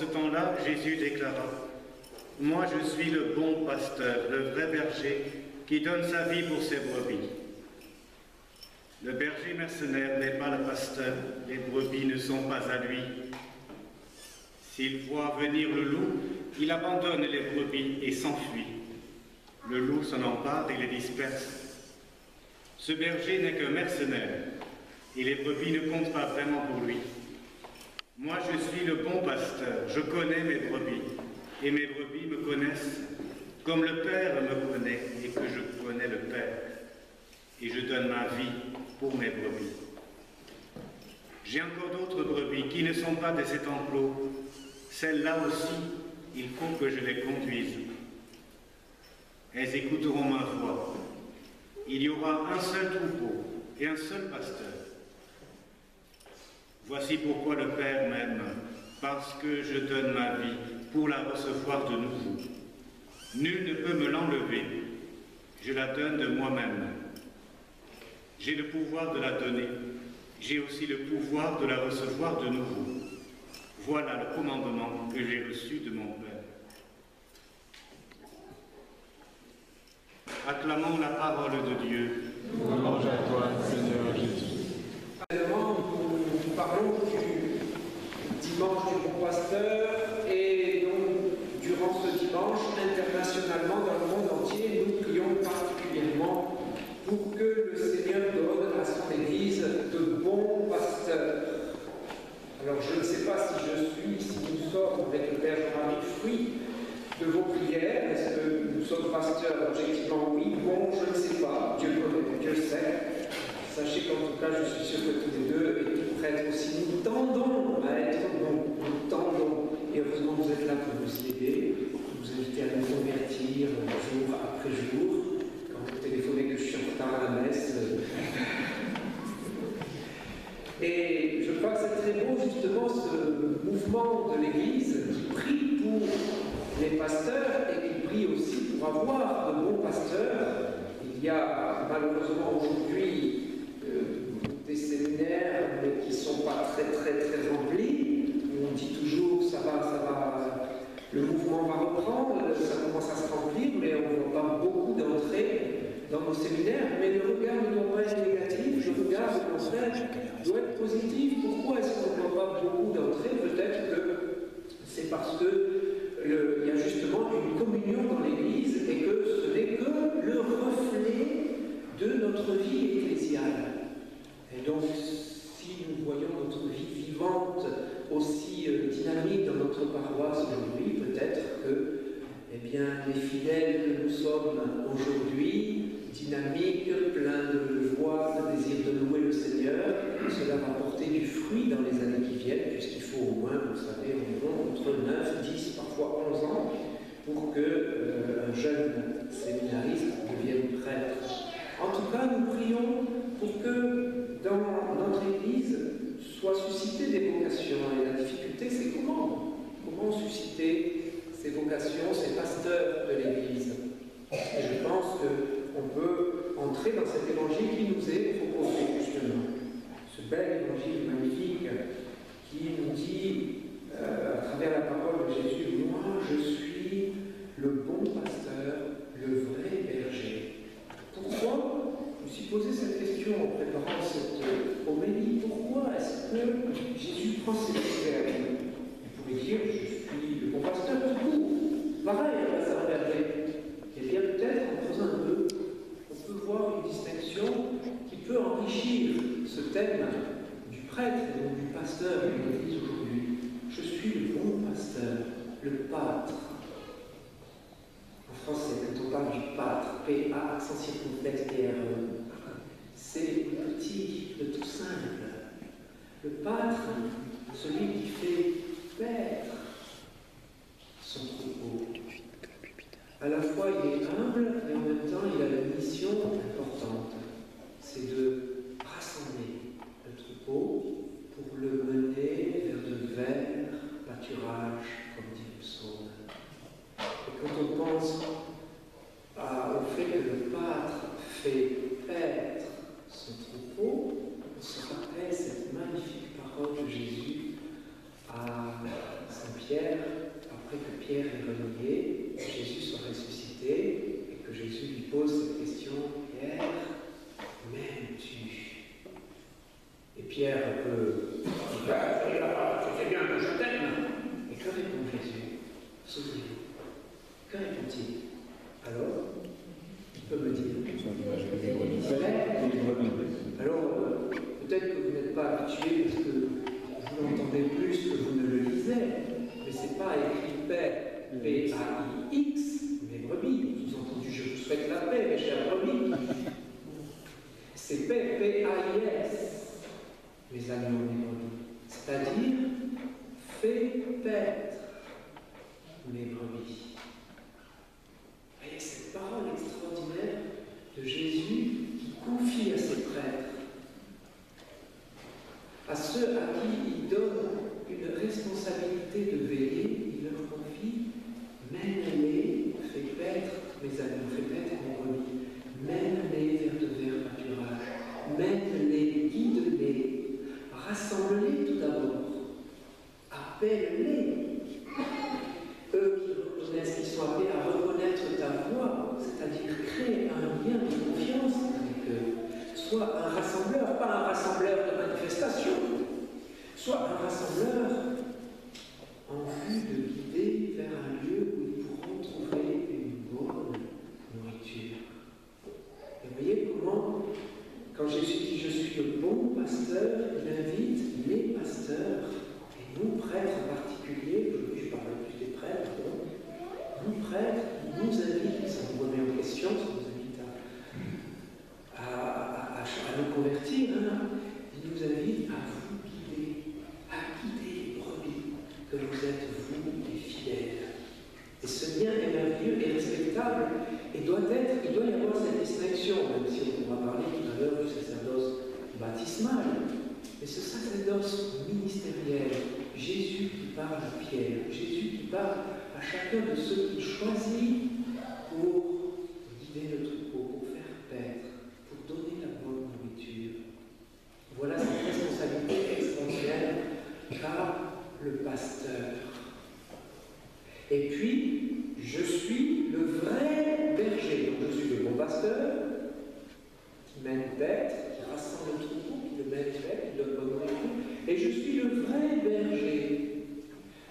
ce temps-là, Jésus déclara, « Moi je suis le bon pasteur, le vrai berger, qui donne sa vie pour ses brebis. » Le berger mercenaire n'est pas le pasteur, les brebis ne sont pas à lui. S'il voit venir le loup, il abandonne les brebis et s'enfuit. Le loup s'en empare et les disperse. Ce berger n'est qu'un mercenaire, et les brebis ne comptent pas vraiment pour lui. Moi, je suis le bon pasteur, je connais mes brebis, et mes brebis me connaissent, comme le Père me connaît et que je connais le Père, et je donne ma vie pour mes brebis. J'ai encore d'autres brebis qui ne sont pas de cet enclos. Celles-là aussi, il faut que je les conduise. Elles écouteront ma voix. Il y aura un seul troupeau et un seul pasteur. Voici pourquoi le Père m'aime, parce que je donne ma vie pour la recevoir de nouveau. Nul ne peut me l'enlever, je la donne de moi-même. J'ai le pouvoir de la donner, j'ai aussi le pouvoir de la recevoir de nouveau. Voilà le commandement que j'ai reçu de mon Père. Acclamons la parole de Dieu. Louange à toi, Seigneur Jésus. Nous parlons du dimanche du bon pasteur et donc durant ce dimanche, internationalement dans le monde entier, nous prions particulièrement pour que le Seigneur donne à son Église de bons pasteurs. Alors je ne sais pas si nous sommes avec le Père Jean-Marie fruit de vos prières. Est-ce que nous sommes pasteurs? Objectivement oui, bon, je ne sais pas, Dieu connaît, Dieu sait. Sachez qu'en tout cas, je suis sûr que tous les deux et tout prêtre aussi, nous tendons à être bons, nous tendons. Et heureusement, vous êtes là pour nous aider, pour nous inviter à nous convertir jour après jour. Quand vous téléphonez que je suis en retard à la messe. Et je crois que c'est très beau, justement, ce mouvement de l'Église qui prie pour les pasteurs et qui prie aussi pour avoir de bons pasteurs. Il y a malheureusement aujourd'hui des séminaires mais qui ne sont pas très remplis. On dit toujours ça va, le mouvement va reprendre, ça commence à se remplir, mais on ne voit pas beaucoup d'entrées dans nos séminaires. Mais le regard ne doit pas être négatif, le regard au contraire doit être positif. Pourquoi est-ce qu'on ne voit pas beaucoup d'entrées? Peut-être que c'est parce qu'il y a justement une communion dans l'Église et que ce n'est que le reflet de notre vie ecclésiale. Et donc, si nous voyons notre vie vivante aussi dynamique dans notre paroisse aujourd'hui, peut-être que les fidèles que nous sommes aujourd'hui, dynamiques, pleins de joie, de désir de louer le Seigneur, cela va porter du fruit dans les années qui viennent, puisqu'il faut au moins, vous savez, environ entre 9, 10, parfois 11 ans, pour qu'un jeune séminariste devienne prêtre. En tout cas, nous prions pour que dans notre Église soient suscitées des vocations. Et la difficulté, c'est comment susciter ces vocations, ces pasteurs de l'Église. Et je pense qu'on peut entrer dans cet évangile qui nous est proposé, justement. Ce bel évangile magnifique qui nous dit, à travers la parole de Jésus, « Moi, je suis le bon pasteur, le vrai berger. » Pourquoi? Je me suis posé cette question en préparant cette homélie. Pourquoi est-ce que Jésus prend ces verbes? Il pourrait dire, je suis le bon pasteur tout court. Pareil, ça va regarder. Eh bien, peut-être en faisant un peu, on peut voir une distinction qui peut enrichir ce thème du prêtre et donc du pasteur de l'Église aujourd'hui. Je suis le bon pasteur, le pâtre. En français, quand on parle du pâtre, P-A, accent circonflexe, P-R-E, c'est le petit, le tout simple. Le pâtre, celui qui fait paître son troupeau. À la fois, il est humble et en même temps, il a une mission importante. C'est de rassembler le troupeau pour le mener vers de verts pâturages, comme dit le psaume. Et quand on pense au fait que le pâtre fait paître son troupeau, on se rappelle cette magnifique parole de Jésus à Saint Pierre, pose cette question, Pierre, m'aimes-tu? Et Pierre peut dire, c'est bien que je t'aime. Et que répond Jésus? Souvenez-vous. Que répond-il? Alors, il peut me dire, alors, peut-être que vous n'êtes pas habitué parce que vous l'entendez plus que vous ne le lisez, mais ce n'est pas écrit paix, P-A-I-X, mes brebis. Sous-entendu, je vous souhaite la paix, mes chers brebis. C'est paix, P-A-I-S, mes agneaux, mes brebis. C'est-à-dire, fais paître mes brebis. Et cette parole extraordinaire de Jésus qui confie à ses prêtres, à ceux à qui il donne une responsabilité de veiller, il leur confie, mène-les, fais paître mes agneaux, fais paître mes brebis, mène-les vers de verts pâturages, mène-les, guide-les, rassemble-les tout d'abord, appelle-les. Eux qui reconnaissent, qui sont appelés à reconnaître ta voix, c'est-à-dire créer un lien de confiance avec eux. Soit un rassembleur, pas un rassembleur de manifestation, soit un rassembleur en vue de guider vers un lieu où ils pourront trouver une bonne nourriture. Et vous voyez comment, quand Jésus dit « Je suis le bon pasteur », il invite les pasteurs, et nous, prêtres en particulier, aujourd'hui je parle plus des prêtres, donc, nous, prêtres, il nous invite, ça nous remet en question, ça nous invite à nous convertir, hein. Il nous invite à vous guider, à guider les brebis, que vous êtes vous les fidèles. Et ce lien est merveilleux et respectable, et il doit y avoir cette distinction, même si on va parler tout à l'heure du sacerdoce baptismal, mais ce sacerdoce ministériel, Jésus qui parle à Pierre, Jésus qui parle à chacun de ceux qu'il choisit pour guider le troupeau, pour faire paître, pour donner la bonne nourriture. Voilà cette responsabilité extraordinaire qu'a le pasteur. Et puis, je suis le vrai berger. Donc, je suis le bon pasteur qui mène paître, qui rassemble le troupeau, qui le mène paître, qui donne bonne nourriture. Et je suis le vrai berger.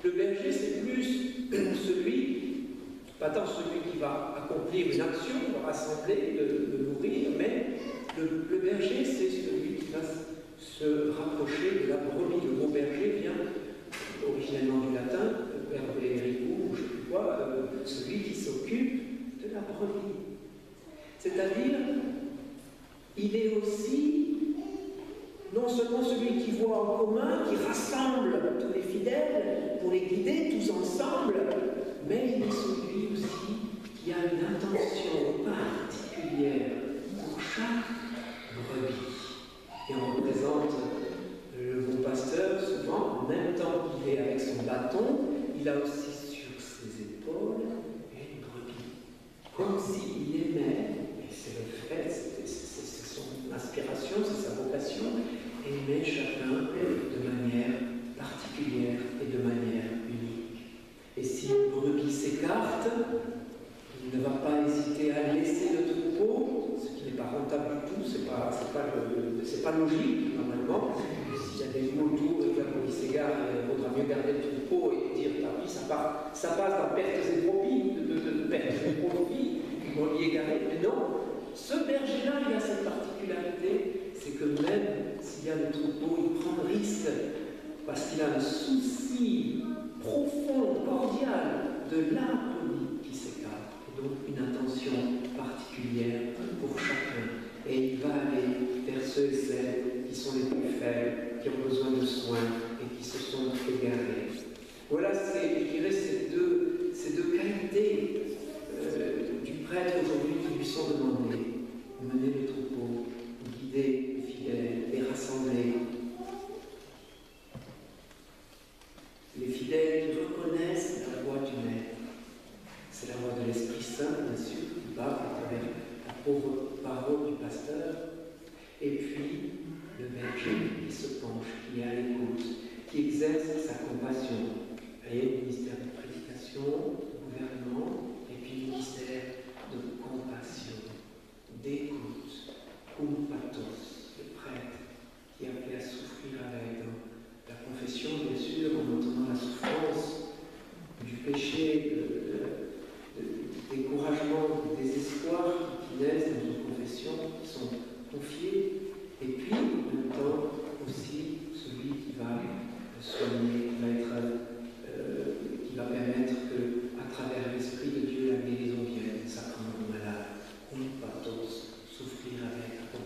Le berger, c'est plus celui, pas tant celui qui va accomplir une action, de rassembler, de nourrir, mais le berger, c'est celui qui va se rapprocher de la brebis. Le mot berger vient originellement du latin, verbe ericum, ou je ne sais plus quoi, celui qui s'occupe de la brebis. C'est-à-dire, il est aussi non seulement celui qui voit en commun, qui rassemble tous les fidèles pour les guider tous ensemble, mais il est celui aussi qui a une intention particulière pour chaque brebis. Et on représente le bon pasteur souvent, en même temps qu'il est avec son bâton, il a aussi sur ses épaules une brebis. Comme s'il aimait, et c'est le fait, c'est son inspiration, c'est sa vocation, aimer chacun de manière particulière et de manière unique. Et si une brebis s'écarte, il ne va pas hésiter à laisser le troupeau, ce qui n'est pas rentable du tout, c'est pas logique normalement. S'il y a des loups autour et que la brebis s'égare, il vaudra mieux garder le troupeau et dire tant pis, ça passe dans pertes et profits, de pertes et profits, du brebis égaré. Mais non, ce berger-là, il a cette particularité, c'est que même s'il y a le troupeau, il prend le risque parce qu'il a un souci profond, cordial de la brebis qui s'écarte, et donc une attention particulière pour chacun. Et il va aller vers ceux et celles qui sont les plus faibles, qui ont besoin de soins et qui se sont égarés. Voilà, je dirais, ces deux qualités du prêtre aujourd'hui qui lui sont demandées. Mener le troupeau, guider les fidèles, les rassembler. Les fidèles qui reconnaissent la voix du Maître. C'est la voix de l'Esprit Saint, bien sûr, qui parle à travers la pauvre parole du pasteur. Et puis, le berger qui se penche, qui est à l'écoute, qui exerce sa compassion. Vous voyez, le ministère de prédication, de gouvernement, et puis le ministère de compassion.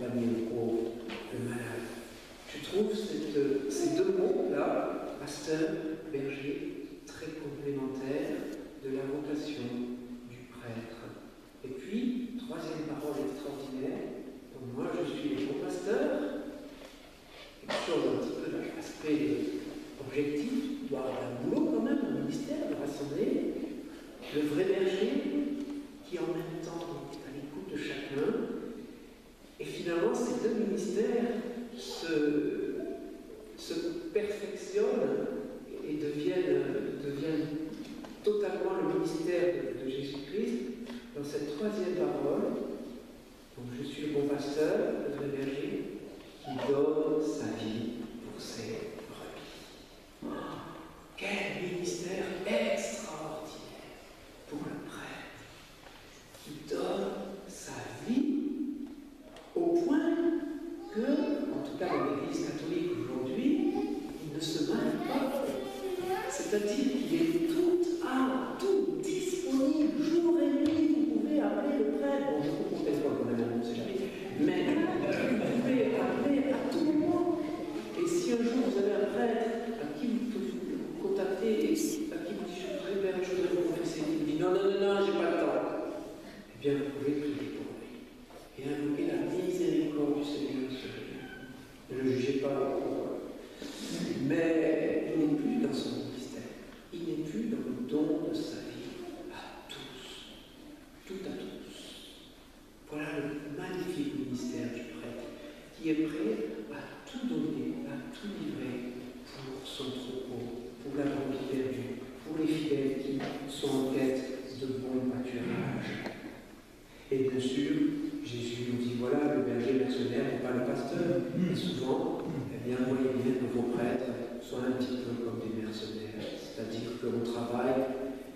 accompagner le pauvre, le malade. Je trouve ces deux mots-là, pasteur, berger, très complémentaires de la vocation du prêtre. Et puis, troisième parole extraordinaire, pour moi je suis le bon pasteur, quelque chose un petit peu de l'aspect objectif, il doit avoir un boulot quand même, un ministère de rassembler, le vrai berger qui en même temps est à l'écoute de chacun. Et finalement, ces deux ministères se perfectionnent et deviennent totalement le ministère de Jésus-Christ dans cette troisième parole. Donc, je suis le bon pasteur, le vrai berger, qui donne sa vie pour ses brebis. Oh, quel ministère extraordinaire pour le prêtre, qui donne sa vie au point que, en tout cas dans l'Église catholique aujourd'hui, il ne se marie pas. C'est-à-dire qu'il est tout disponible, jour et nuit. Vous pouvez appeler le prêtre. Bon, je ne vous conteste pas quand même, on ne sait jamais. Mais vous pouvez appeler à tout moment. Et si un jour vous avez un prêtre à qui vous contactez et à qui vous dites je voudrais vous confesser, il vous dit non, j'ai pas le temps. Eh bien, vous pouvez prier pour lui et invoquer la miséricorde du Seigneur sur lui. Ne le jugez pas pour mais il n'est plus dans son ministère. Il n'est plus dans le don de sa vie à tous. Tout à tous. Voilà le magnifique ministère du prêtre qui est prêt à tout donner, à tout livrer pour son troupeau, pour la brebis perdue, pour les fidèles qui sont en quête de bon pâturage. Et bien sûr, Jésus nous dit voilà, le berger mercenaire n'est pas le pasteur. Et souvent, eh bien, voyez bien que vos prêtres soient un petit peu comme des mercenaires, c'est-à-dire que l'on travaille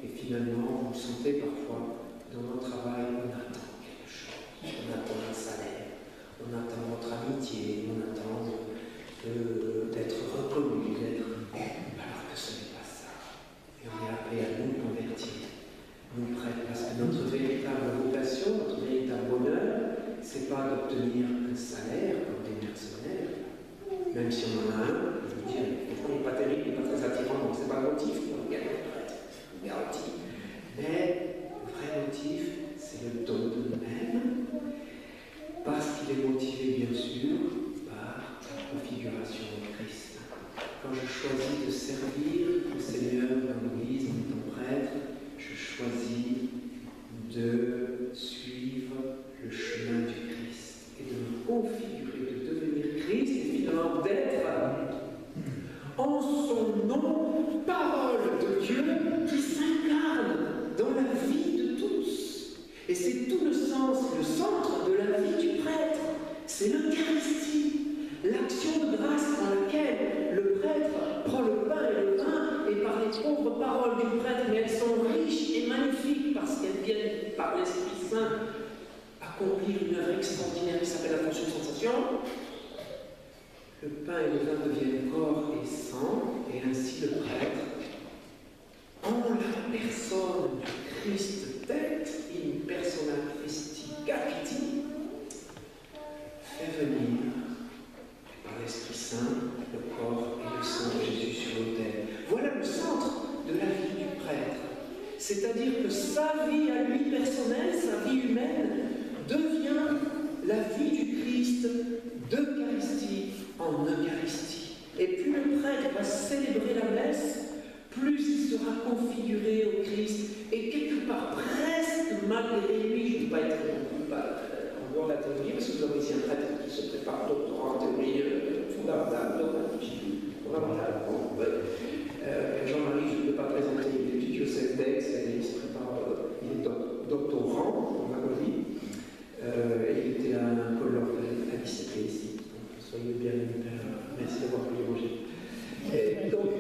et finalement, vous sentez parfois, dans notre travail, on attend quelque chose, on attend un salaire, on attend votre amitié, on attend d'être reconnu, alors que ce n'est pas ça. Et on est appelé à nous convertir, nous prêtres, parce que notre véritable vocation, notre véritable bonheur, c'est pas d'obtenir un salaire comme des mercenaires, même si on en a un, je veux dire, il n'est pas terrible, il n'est pas très attirant, donc c'est pas le motif pour lequel on est prêtre, on garantit. Mais le vrai motif, c'est le don de nous-mêmes, parce qu'il est motivé, bien sûr, par la configuration de Christ. Quand je choisis de servir le Seigneur dans l'Église, en étant prêtre, je choisis de suivre le chemin du Christ et de me configurer, de devenir Christ et finalement d'être en son nom, parole de Dieu qui s'incarne dans la vie de tous. Et c'est tout le sens, le centre de la vie du prêtre. C'est l'Eucharistie, l'action de grâce dans laquelle le prêtre prend le pain et le vin, et par les pauvres paroles du prêtre, mais elles sont riches et magnifiques parce qu'elles viennent par l'Esprit Saint accomplir une œuvre extraordinaire qui s'appelle la fonction de sensation. Le pain et le vin deviennent corps et sang, et ainsi le prêtre, en la personne du Christ tête, in persona Christi capiti, fait venir par l'Esprit Saint le corps et le sang de Jésus sur l'autel. Voilà le centre de la vie du prêtre. C'est-à-dire que sa vie à lui personnelle, sa vie humaine, devient la vie du Christ d'Eucharistie en Eucharistie. Et plus le prêtre va célébrer la messe, plus il sera configuré au Christ. Et quelque part, presque malgré lui, je ne dis pas être en dehors de la théologie, parce que vous avez ici un prêtre qui se prépare doctorat en théologie fondamentale, Jean-Marie, je ne peux pas présenter, il est étudiant au CFDEX, il se prépare, il est doctorant en théologie. Il était à un colloque à l'ICP ici. Donc, soyez bienvenus, merci d'avoir pu l'évanger. Donc,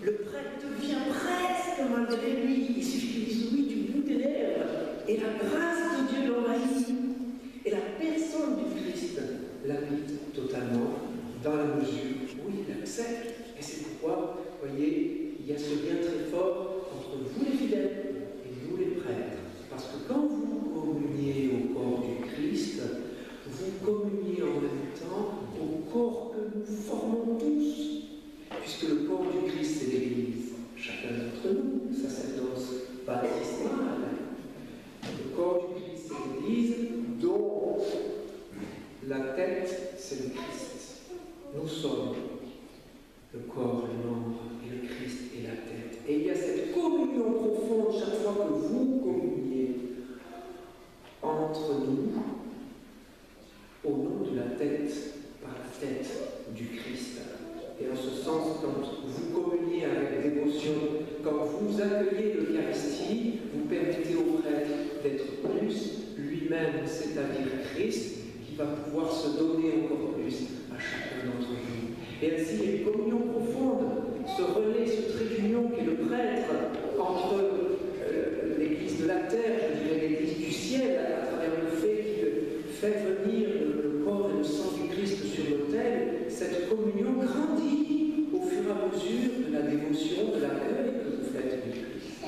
le prêtre devient presque malgré lui. Il suffit qu'il dise oui du bout des lèvres. Et la grâce de Dieu l'envahit. Et la personne du Christ l'habite totalement dans la mesure où il l'accepte. Et c'est pourquoi, vous voyez, il y a ce lien très fort entre vous les fidèles et nous les prêtres. Parce que quand vous communiez au corps du Christ, vous communiez en La tête, c'est le Christ. Nous sommes le corps, les membres, et le Christ est la tête. Et il y a cette communion profonde chaque fois que vous communiez entre nous, au nom de la tête, par la tête du Christ. Et en ce sens, quand vous communiez avec dévotion, quand vous accueillez l'Eucharistie, vous permettez au prêtre d'être plus lui-même, c'est-à-dire Christ, qui va pouvoir se donner encore plus à chacun d'entre vous. Et ainsi, il y a une communion profonde, ce relais, ce trait d'union qu'est le prêtre entre l'Église de la terre, je dirais l'Église du ciel, à travers le fait qu'il fait venir le corps et le sang du Christ sur l'autel. Cette communion grandit au fur et à mesure de la dévotion, de l'accueil que vous faites du Christ.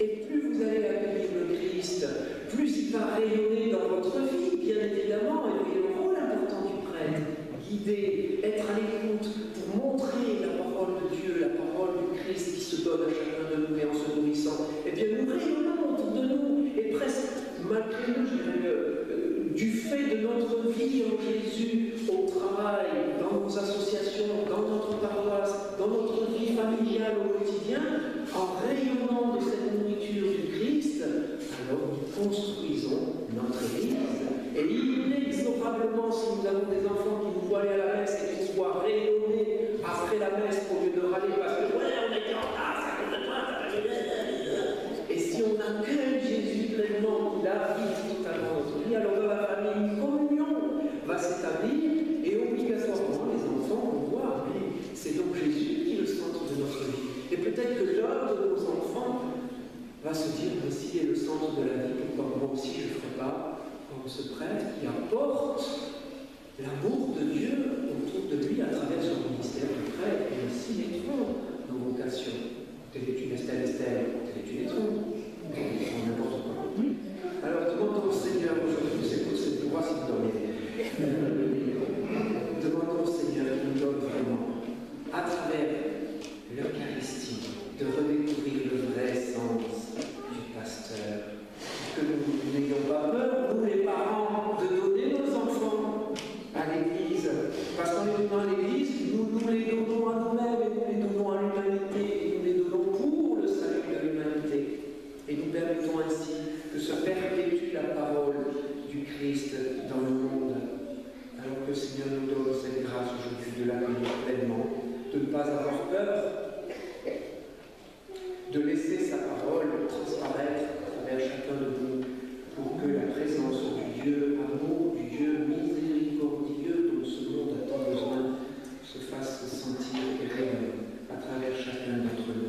Et plus vous allez accueillir le Christ, plus il va rayonner dans votre vie, bien évidemment, et il y a le rôle important du prêtre, guider, être à l'écoute, pour montrer la parole de Dieu, la parole du Christ qui se donne à chacun de nous et en se nourrissant. Eh bien, nous rayonnons autour de nous, et presque, malgré nous, je dirais, du fait de notre vie en Jésus, au travail, dans nos associations, dans notre paroisse, dans notre vie familiale au quotidien, en rayonnant de cette nourriture du Christ, alors nous construisons notre Église. Et inexorablement, si nous avons des enfants qui nous voient aller à la messe et qui nous voient rayonner après la messe au lieu de râler parce que ouais, on était en retard, ça compte de toi, ça fait... Et si on accueille Jésus pleinement, qu'il habite totalement notre vie, alors dans la famille, une communion va s'établir et obligatoirement les enfants vont voir, mais c'est donc Jésus qui est le centre de notre vie. Et peut-être que l'un de nos enfants va se dire, mais s'il est le centre de la vie, pourquoi moi aussi je ne ferai pas comme ce prêtre qui apporte l'amour de Dieu autour de lui à travers son ministère de prêtre, et ainsi naîtront nos vocations. Tel est une Estelle, tel est une Étron, n'importe quoi. Alors demandons au Seigneur aujourd'hui, c'est pour cette voix si vous dormez. Demandons au Seigneur qui nous donne vraiment, à travers l'Eucharistie, de redécouvrir le vrai sens du pasteur. Que nous n'ayons pas peur, nous les parents, de donner nos enfants à l'Église. Parce qu'en les donnant à l'Église, nous les donnons à nous-mêmes, et nous les donnons à l'humanité, et nous les donnons pour le salut de l'humanité. Et nous permettons ainsi que se perpétue la parole du Christ dans le monde. Alors que le Seigneur nous donne cette grâce aujourd'hui de l'accueillir pleinement, de ne pas avoir peur, de laisser sa parole transparaître à travers chacun de nous, pour que la présence du Dieu amour, du Dieu miséricordieux dont ce monde a tant besoin, se fasse sentir et rayonner à travers chacun d'entre nous.